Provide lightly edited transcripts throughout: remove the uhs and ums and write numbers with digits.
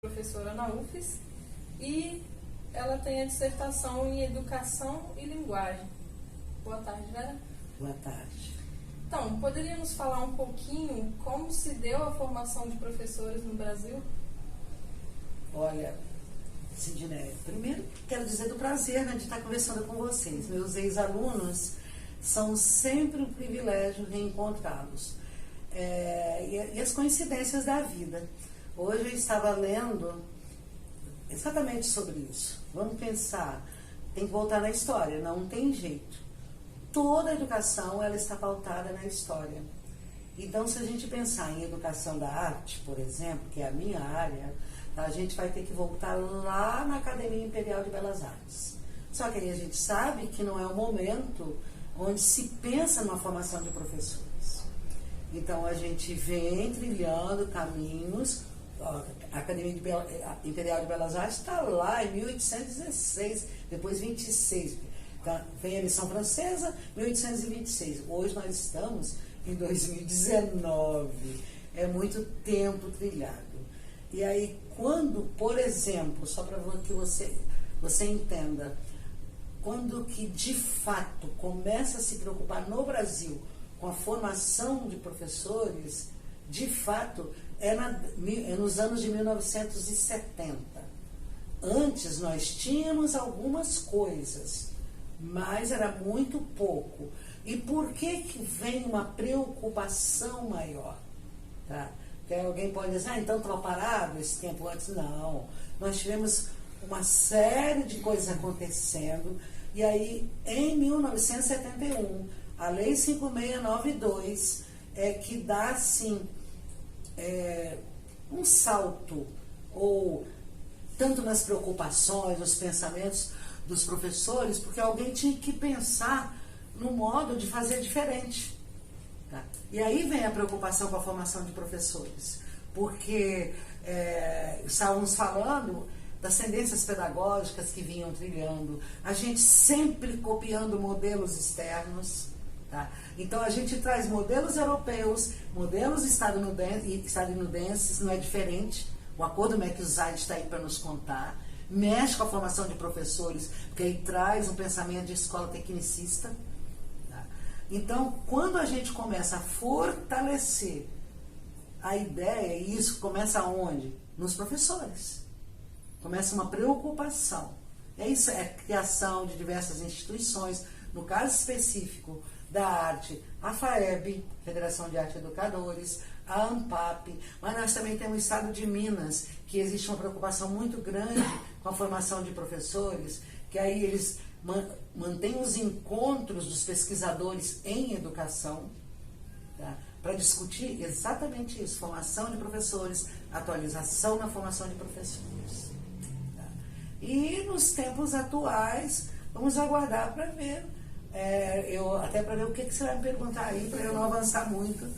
professora na UFES e ela tem a dissertação em Educação e Linguagem. Boa tarde, Vera. Boa tarde. Então, poderia nos falar um pouquinho como se deu a formação de professores no Brasil? Olha, Sidney, primeiro quero dizer do prazer de estar conversando com vocês. Meus ex-alunos, são sempre um privilégio reencontrá-los. E as coincidências da vida. Hoje eu estava lendo exatamente sobre isso. Vamos pensar, tem que voltar na história, não tem jeito. Toda a educação ela está pautada na história. Então, se a gente pensar em educação da arte, por exemplo, que é a minha área, a gente vai ter que voltar lá na Academia Imperial de Belas Artes. Só que aí a gente sabe que não é o momento onde se pensa numa formação de professores. Então, a gente vem trilhando caminhos. A Academia Imperial de Belas Artes está lá em 1816, depois 26. Vem a Missão Francesa, 1826. Hoje nós estamos em 2019. É muito tempo trilhado. E aí, quando, por exemplo, só para que você entenda, quando que de fato começa a se preocupar no Brasil com a formação de professores, de fato, é nos anos de 1970. Antes nós tínhamos algumas coisas, mas era muito pouco. E por que vem uma preocupação maior? Tá? Porque alguém pode dizer, então estava parado esse tempo antes. Não, nós tivemos uma série de coisas acontecendo. E aí, em 1971, a Lei 5692 é que dá, assim, um salto, ou tanto nas preocupações, nos pensamentos dos professores, porque alguém tinha que pensar no modo de fazer diferente. Tá? E aí vem a preocupação com a formação de professores, porque estávamos falando das tendências pedagógicas que vinham trilhando, a gente sempre copiando modelos externos. Tá? Então a gente traz modelos europeus, modelos estadunidenses, não é diferente. O acordo MEC-Usaid está aí para nos contar, mexe com a formação de professores, porque aí traz um pensamento de escola tecnicista. Tá? Então, quando a gente começa a fortalecer a ideia, e isso começa onde? Nos professores. Começa uma preocupação. É isso, é a criação de diversas instituições, no caso específico da arte, a FAEB, Federação de Arte Educadores, a ANPAP, mas nós também temos o Estado de Minas, que existe uma preocupação muito grande com a formação de professores, que aí eles mantêm os encontros dos pesquisadores em educação, tá? Para discutir exatamente isso, formação de professores, atualização na formação de professores. Tá? E nos tempos atuais, vamos aguardar para ver, até para ver o que você vai me perguntar aí, para eu não avançar muito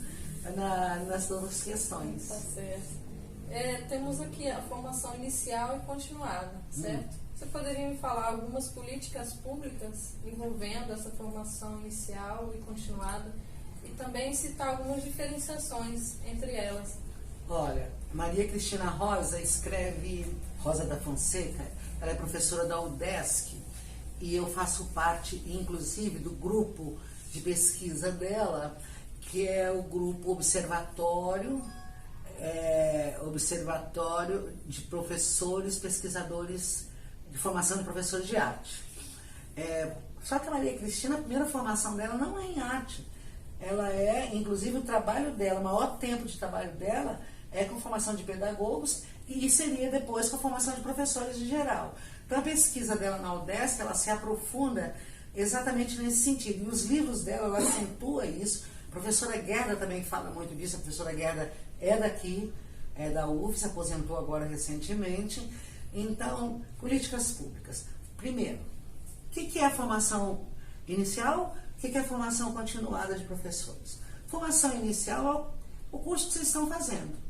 nas duas questões. Tá certo. Temos aqui a formação inicial e continuada, certo? Você poderia me falar algumas políticas públicas envolvendo essa formação inicial e continuada e também citar algumas diferenciações entre elas? Olha, Maria Cristina Rosa Rosa da Fonseca, ela é professora da UDESC e eu faço parte, inclusive, do grupo de pesquisa dela, que é o grupo Observatório de Professores Pesquisadores de Formação de Professores de Arte. Só que a Maria Cristina, a primeira formação dela não é em arte. Ela inclusive, o trabalho dela, o maior tempo de trabalho dela é com formação de pedagogos e seria depois com a formação de professores em geral. Então, a pesquisa dela na UDESC, ela se aprofunda exatamente nesse sentido. E os livros dela, ela acentua isso. A professora Gerda também fala muito disso. A professora Gerda é daqui, é da UFES, se aposentou agora recentemente. Então, políticas públicas. Primeiro, o que é a formação inicial? O que é a formação continuada de professores? Formação inicial é o curso que vocês estão fazendo.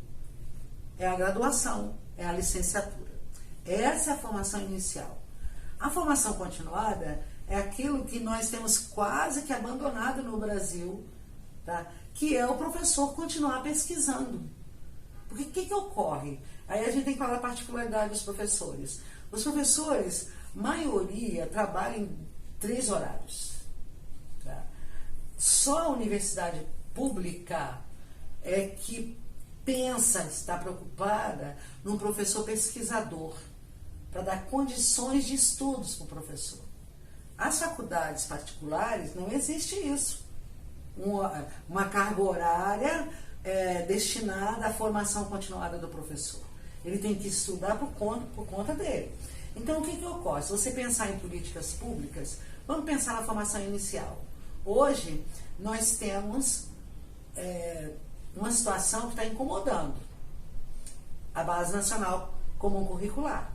É a graduação, é a licenciatura. Essa é a formação inicial. A formação continuada é aquilo que nós temos quase que abandonado no Brasil, tá? Que é o professor continuar pesquisando. Porque o que ocorre? Aí a gente tem que falar da particularidade dos professores. Os professores, maioria, trabalham em 3 horários. Tá? Só a universidade pública é que pensa, está preocupada num professor pesquisador, para dar condições de estudos para o professor. As faculdades particulares não existe isso. Uma carga horária destinada à formação continuada do professor. Ele tem que estudar por conta dele. Então, o que ocorre? Se você pensar em políticas públicas, vamos pensar na formação inicial. Hoje, nós temos uma situação que está incomodando a Base Nacional Comum Curricular.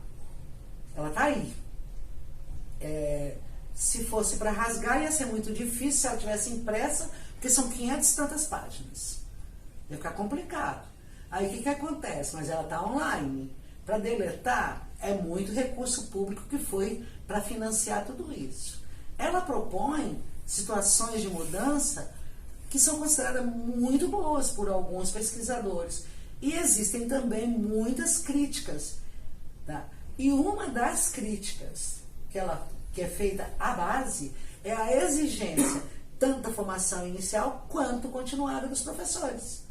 Ela está aí. Se fosse para rasgar, ia ser muito difícil se ela tivesse impressa, porque são 500 e tantas páginas. Ia ficar complicado. Aí o que acontece? Mas ela está online. Para deletar, é muito recurso público que foi para financiar tudo isso. Ela propõe situações de mudança que são consideradas muito boas por alguns pesquisadores. E existem também muitas críticas. Tá? E uma das críticas que é feita à base é a exigência tanto da formação inicial quanto continuada dos professores.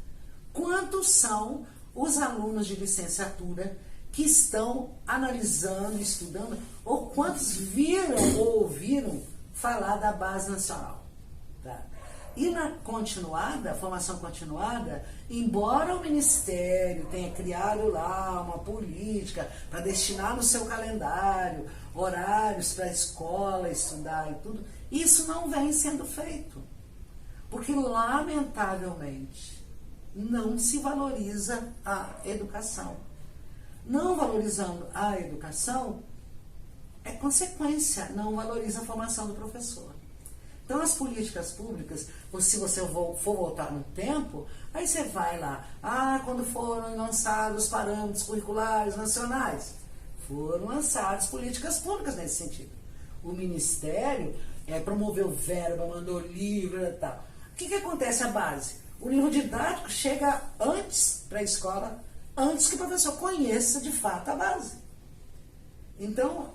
Quantos são os alunos de licenciatura que estão analisando, estudando, ou quantos viram ou ouviram falar da Base Nacional? Tá? E na continuada, formação continuada, embora o Ministério tenha criado lá uma política para destinar no seu calendário horários para a escola estudar e tudo, isso não vem sendo feito. Porque, lamentavelmente, não se valoriza a educação. Não valorizando a educação, é consequência, não valoriza a formação do professor. Então, as políticas públicas, se você for voltar no tempo, aí você vai lá, quando foram lançados os parâmetros curriculares nacionais, foram lançadas políticas públicas nesse sentido. O Ministério promoveu verba, mandou livro e tal. O que acontece à base? O livro didático chega antes para a escola, antes que o professor conheça de fato a base. Então,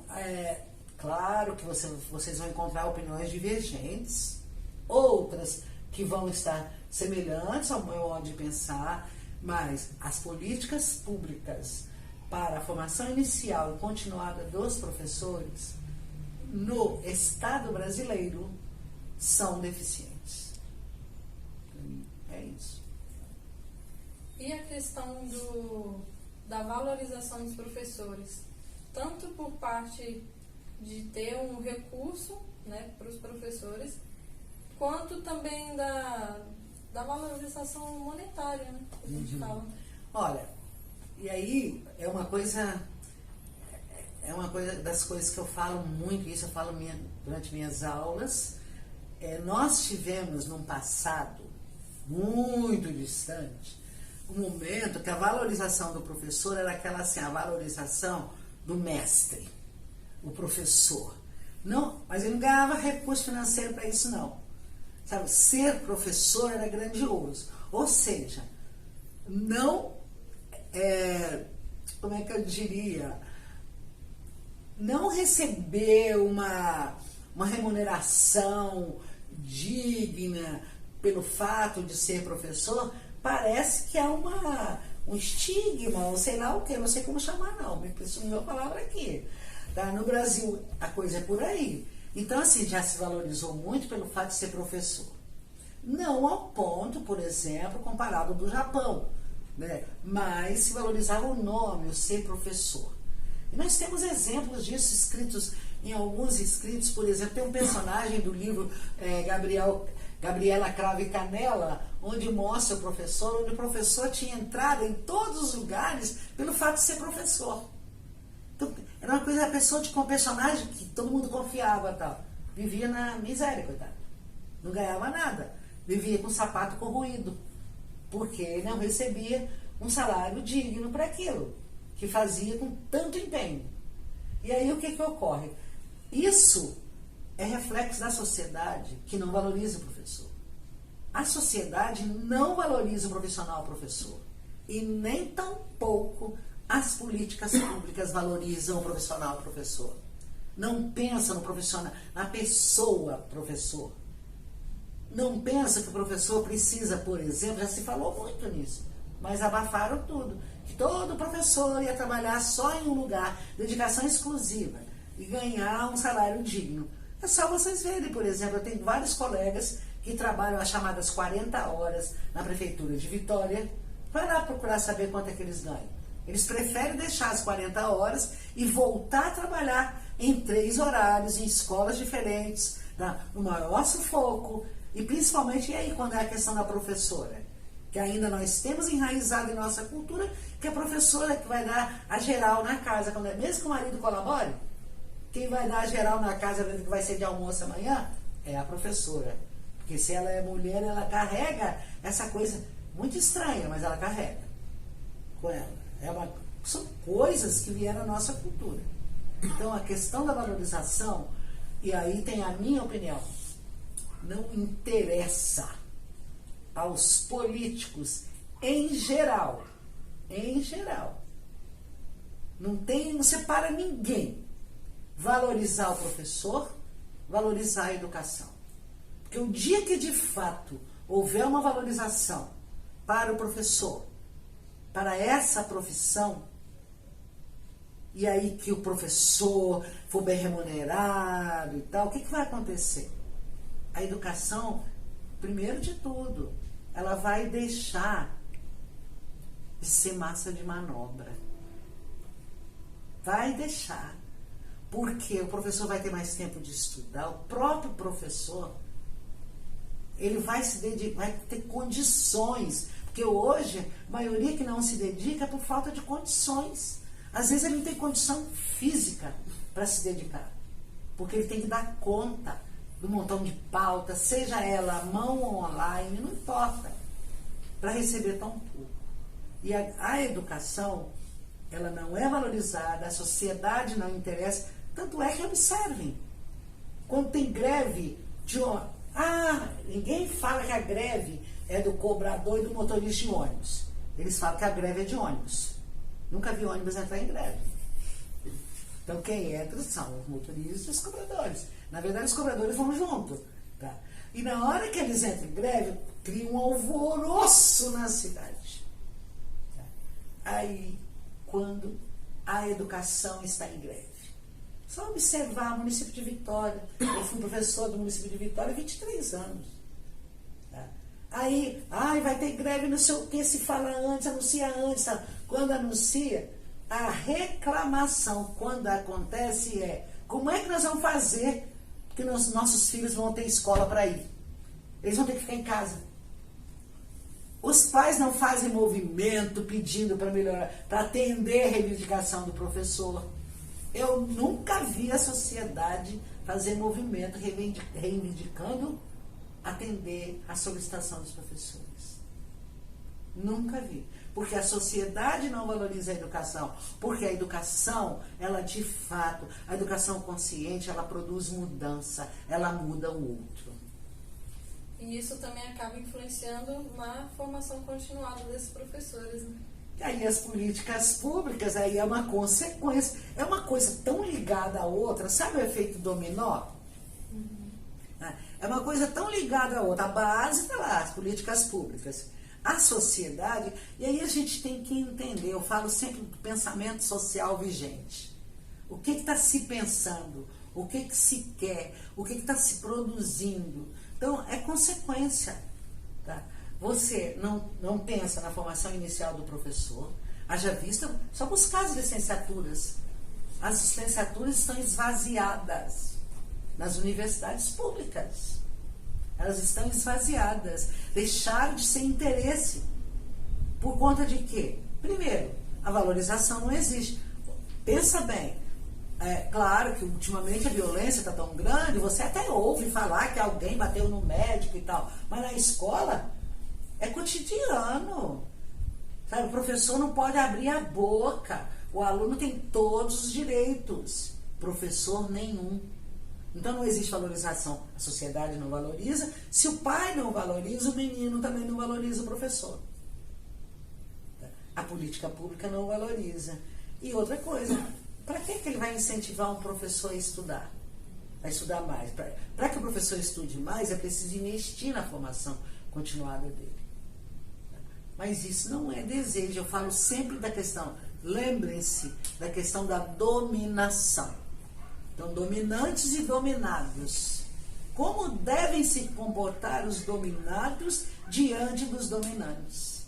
claro que vocês vão encontrar opiniões divergentes, outras que vão estar semelhantes ao meu modo de pensar, mas as políticas públicas para a formação inicial e continuada dos professores no Estado brasileiro são deficientes. É isso. E a questão da valorização dos professores, tanto por parte de ter um recurso, né, para os professores, quanto também da valorização monetária, né, que a gente fala. Olha, e aí é uma coisa das coisas que eu falo muito, isso eu falo durante minhas aulas. Nós tivemos num passado muito distante um momento que a valorização do professor era aquela assim, a valorização do mestre, o professor. Não, mas ele não ganhava recurso financeiro para isso, não. Sabe, ser professor era grandioso. Ou seja, não, como é que eu diria, não receber uma remuneração digna pelo fato de ser professor, parece que é um estigma, ou sei lá o que, não sei como chamar não, me pressumiu a palavra aqui. Tá? No Brasil, a coisa é por aí. Então, assim, já se valorizou muito pelo fato de ser professor. Não ao ponto, por exemplo, comparado do Japão, né? Mas se valorizava o nome, o ser professor. E nós temos exemplos disso escritos em alguns escritos, por exemplo, tem um personagem do livro Gabriela Cravo e Canela, onde mostra o professor, onde o professor tinha entrado em todos os lugares pelo fato de ser professor. Então, era uma coisa, a pessoa com um personagem que todo mundo confiava, tal. Vivia na miséria, coitado. Não ganhava nada. Vivia com o sapato corroído, porque não recebia um salário digno para aquilo, que fazia com tanto empenho. E aí o que ocorre? Isso é reflexo da sociedade que não valoriza o professor. A sociedade não valoriza o profissional professor. E nem tampouco as políticas públicas valorizam o profissional professor. Não pensa no profissional, na pessoa professor. Não pensa que o professor precisa, por exemplo, já se falou muito nisso, mas abafaram tudo, que todo professor ia trabalhar só em um lugar, dedicação exclusiva, e ganhar um salário digno. É só vocês verem, por exemplo, eu tenho vários colegas que trabalham as chamadas 40 horas na Prefeitura de Vitória. Vai lá procurar saber quanto é que eles ganham. Eles preferem deixar as 40 horas e voltar a trabalhar em 3 horários, em escolas diferentes, no maior sufoco, e principalmente, e aí, quando é a questão da professora? Que ainda nós temos enraizado em nossa cultura, que a professora que vai dar a geral na casa, mesmo que o marido colabore, quem vai dar a geral na casa, que vai ser de almoço amanhã, é a professora. Porque se ela é mulher, ela carrega essa coisa muito estranha, mas ela carrega com ela. São coisas que vieram da nossa cultura. Então, a questão da valorização, e aí tem a minha opinião, não interessa aos políticos em geral, não separa ninguém valorizar o professor, valorizar a educação. Porque o dia que de fato houver uma valorização para o professor, para essa profissão, e aí que o professor for bem remunerado e tal, o que vai acontecer? A educação, primeiro de tudo, ela vai deixar de ser massa de manobra. Vai deixar. Porque o professor vai ter mais tempo de estudar, o próprio professor, ele vai ter condições. Porque hoje, a maioria que não se dedica é por falta de condições. Às vezes ele não tem condição física para se dedicar. Porque ele tem que dar conta do montão de pauta, seja ela à mão ou online, não importa, para receber tão pouco. E a educação, ela não é valorizada, a sociedade não interessa. Tanto é que observem, quando tem greve de ninguém fala que a greve é do cobrador e do motorista de ônibus. Eles falam que a greve é de ônibus. Nunca vi ônibus entrar em greve. Então quem entra são os motoristas e os cobradores. Na verdade, os cobradores vão junto. Tá? E na hora que eles entram em greve, cria um alvoroço na cidade. Tá? Aí, quando a educação está em greve. Só observar o município de Vitória. Eu fui professor do município de Vitória há 23 anos. Tá? Aí, vai ter greve, não sei o que, se fala antes, anuncia antes. Tá? Quando anuncia, a reclamação, quando acontece, como é que nós vamos fazer que nossos filhos vão ter escola para ir? Eles vão ter que ficar em casa. Os pais não fazem movimento pedindo para melhorar, para atender a reivindicação do professor. Eu nunca vi a sociedade fazer movimento reivindicando atender a solicitação dos professores. Nunca vi. Porque a sociedade não valoriza a educação. Porque a educação, ela de fato, a educação consciente, ela produz mudança, ela muda o outro. E isso também acaba influenciando na formação continuada desses professores, né? Aí as políticas públicas, aí é uma consequência, é uma coisa tão ligada à outra, sabe o efeito dominó? Uhum. É uma coisa tão ligada à outra, a base está lá, as políticas públicas, a sociedade, e aí a gente tem que entender, eu falo sempre do pensamento social vigente. O que está se pensando, o que se quer, o que está se produzindo. Então, é consequência, tá? Você não pensa na formação inicial do professor, haja vista, só buscar as licenciaturas. As licenciaturas estão esvaziadas nas universidades públicas. Elas estão esvaziadas, deixaram de ser interesse. Por conta de quê? Primeiro, a valorização não existe. Pensa bem, claro que ultimamente a violência está tão grande, você até ouve falar que alguém bateu no médico e tal, mas na escola é cotidiano. Sabe, o professor não pode abrir a boca, o aluno tem todos os direitos, professor nenhum. Então não existe valorização, a sociedade não valoriza, se o pai não valoriza, o menino também não valoriza o professor. a política pública não valoriza. E outra coisa, para que ele vai incentivar um professor a estudar? A estudar mais? Para que o professor estude mais, é preciso investir na formação continuada dele. Mas isso não é desejo. Eu falo sempre da questão, lembrem-se da questão da dominação. Então, dominantes e dominados. Como devem se comportar os dominados diante dos dominantes?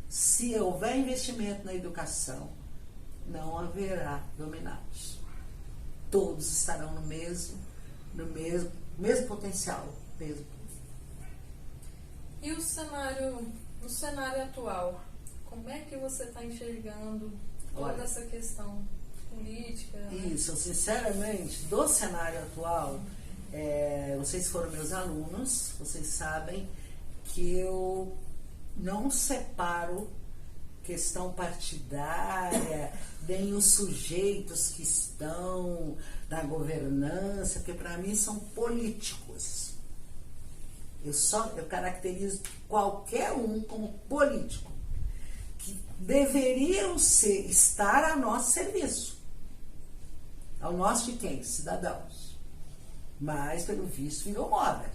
Se houver investimento na educação, não haverá dominados. Todos estarão no mesmo potencial. E o cenário atual, como é que você está enxergando toda essa questão política? Isso, sinceramente, do cenário atual, vocês foram meus alunos, vocês sabem que eu não separo questão partidária, nem os sujeitos que estão na governança, porque para mim são políticos. Eu caracterizo qualquer um como político, que deveriam estar a nosso serviço. Ao nosso de quem? Cidadãos. Mas, pelo visto, virou moda.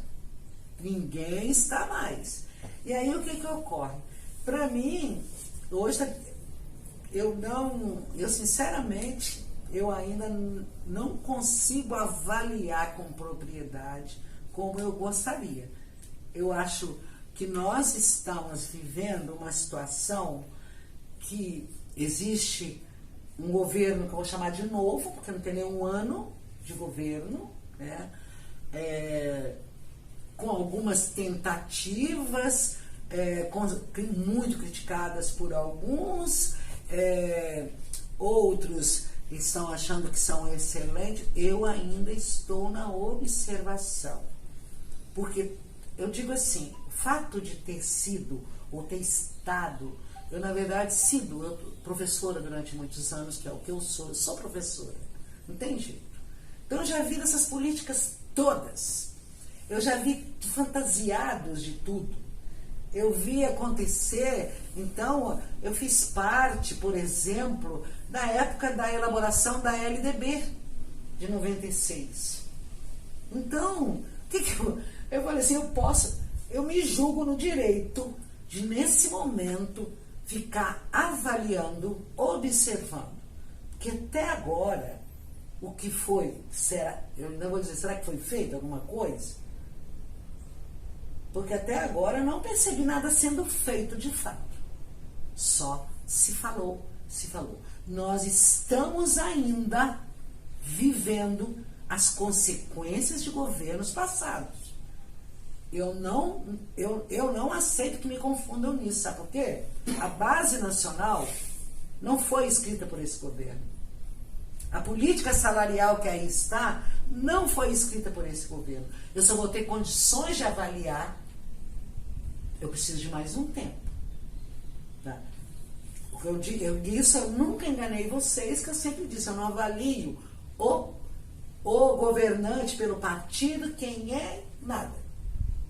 Ninguém está mais. E aí o que ocorre? Para mim, hoje, eu sinceramente, eu ainda não consigo avaliar com propriedade como eu gostaria. Eu acho que nós estamos vivendo uma situação que existe um governo que eu vou chamar de novo, porque não tem nenhum ano de governo, né? Com algumas tentativas, muito criticadas por alguns, outros estão achando que são excelentes. Eu ainda estou na observação, porque eu digo assim, o fato de ter sido ou ter estado, eu na verdade professora durante muitos anos, que é o que eu sou professora, não tem jeito. Então eu já vi dessas políticas todas, eu já vi fantasiados de tudo, eu vi acontecer. Então eu fiz parte, por exemplo, da época da elaboração da LDB de 96. Então, eu falei assim, eu me julgo no direito de, nesse momento, ficar avaliando, observando. Porque até agora, o que foi, eu não vou dizer, será que foi feito alguma coisa? Porque até agora eu não percebi nada sendo feito de fato. Só se falou. Nós estamos ainda vivendo as consequências de governos passados. Eu não aceito que me confundam nisso, sabe por quê? A base nacional não foi escrita por esse governo. A política salarial que aí está não foi escrita por esse governo. Eu só vou ter condições de avaliar. Eu preciso de mais um tempo. Tá? Eu nunca enganei vocês, que eu sempre disse, eu não avalio o governante pelo partido, quem é, nada.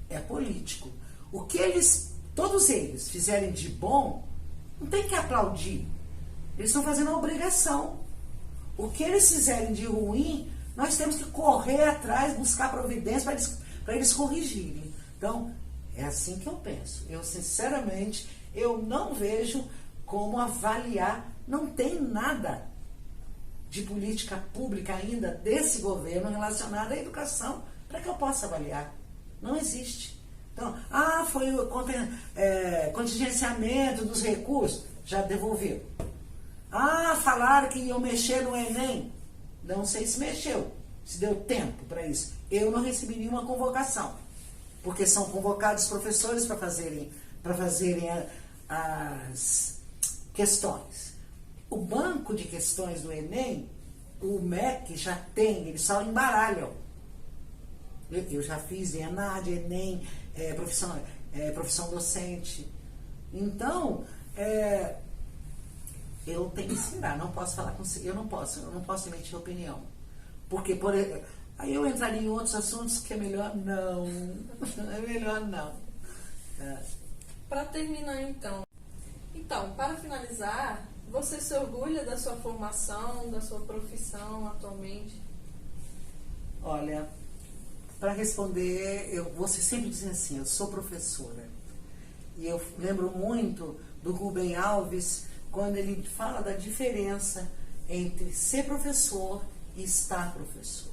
É político. O que todos eles fizerem de bom, não tem que aplaudir. Eles estão fazendo a obrigação. O que eles fizerem de ruim, nós temos que correr atrás, buscar providência para eles corrigirem. Então, é assim que eu penso. Eu, sinceramente, eu não vejo como avaliar. Não tem nada de política pública ainda desse governo relacionada à educação para que eu possa avaliar. Não existe. Então, foi o contingenciamento dos recursos, já devolveu. Falaram que iam mexer no Enem. Não sei se mexeu, se deu tempo para isso. Eu não recebi nenhuma convocação, porque são convocados professores para fazerem as questões. O banco de questões do Enem, o MEC já tem, eles só embaralham. Eu já fiz ENAD, Enem, profissão docente. Então, eu tenho que ensinar, não posso falar com você, eu não posso emitir opinião. Porque, aí eu entraria em outros assuntos que é melhor não. É melhor não. Para terminar, então, e Então, para finalizar, você se orgulha da sua formação, da sua profissão atualmente? Olha, para responder, eu vou sempre dizer assim, eu sou professora. E eu lembro muito do Rubem Alves, quando ele fala da diferença entre ser professor e estar professor.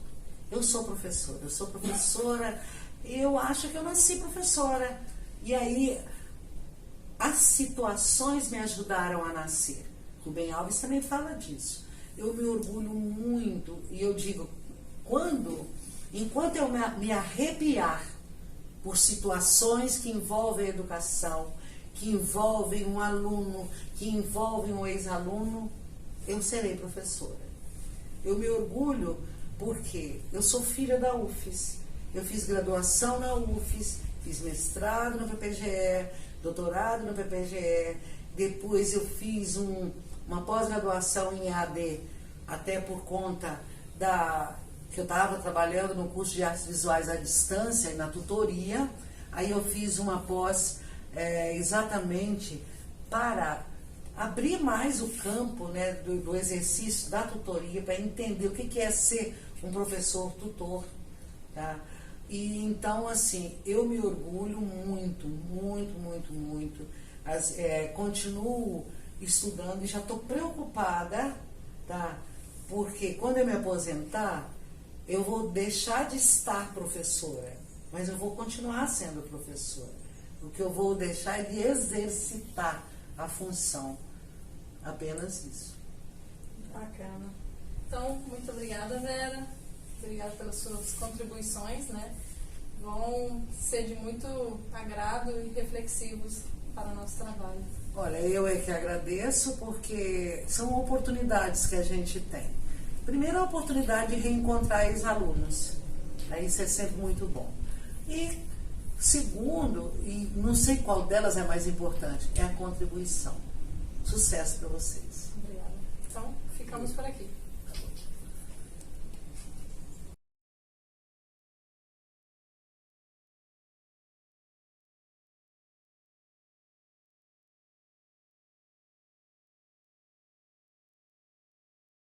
Eu sou professora, eu acho que eu nasci professora. E aí, as situações me ajudaram a nascer. Rubem Alves também fala disso. Eu me orgulho muito, e eu digo, enquanto eu me arrepiar por situações que envolvem a educação, que envolvem um aluno, que envolvem um ex-aluno, eu serei professora. Eu me orgulho porque eu sou filha da UFES. Eu fiz graduação na UFES, fiz mestrado no PPGE, doutorado no PPGE, depois eu fiz uma pós-graduação em EAD, até por conta que eu estava trabalhando no curso de artes visuais à distância e na tutoria. Aí eu fiz uma pós exatamente para abrir mais o campo, né, do exercício da tutoria, para entender o que é ser um professor tutor, tá? E então, assim, eu me orgulho muito, muito, muito, muito. Continuo estudando e já estou preocupada, tá? Porque quando eu me aposentar, eu vou deixar de estar professora, mas eu vou continuar sendo professora. O que eu vou deixar é de exercitar a função. Apenas isso. Bacana. Então, muito obrigada, Vera. Obrigada pelas suas contribuições, né? Vão ser de muito agrado e reflexivos para o nosso trabalho. Olha, eu é que agradeço, porque são oportunidades que a gente tem. Primeiro, a oportunidade de reencontrar ex-alunos. Isso é sempre muito bom. E segundo, e não sei qual delas é mais importante, é a contribuição. Sucesso para vocês. Obrigada. Então, ficamos por aqui.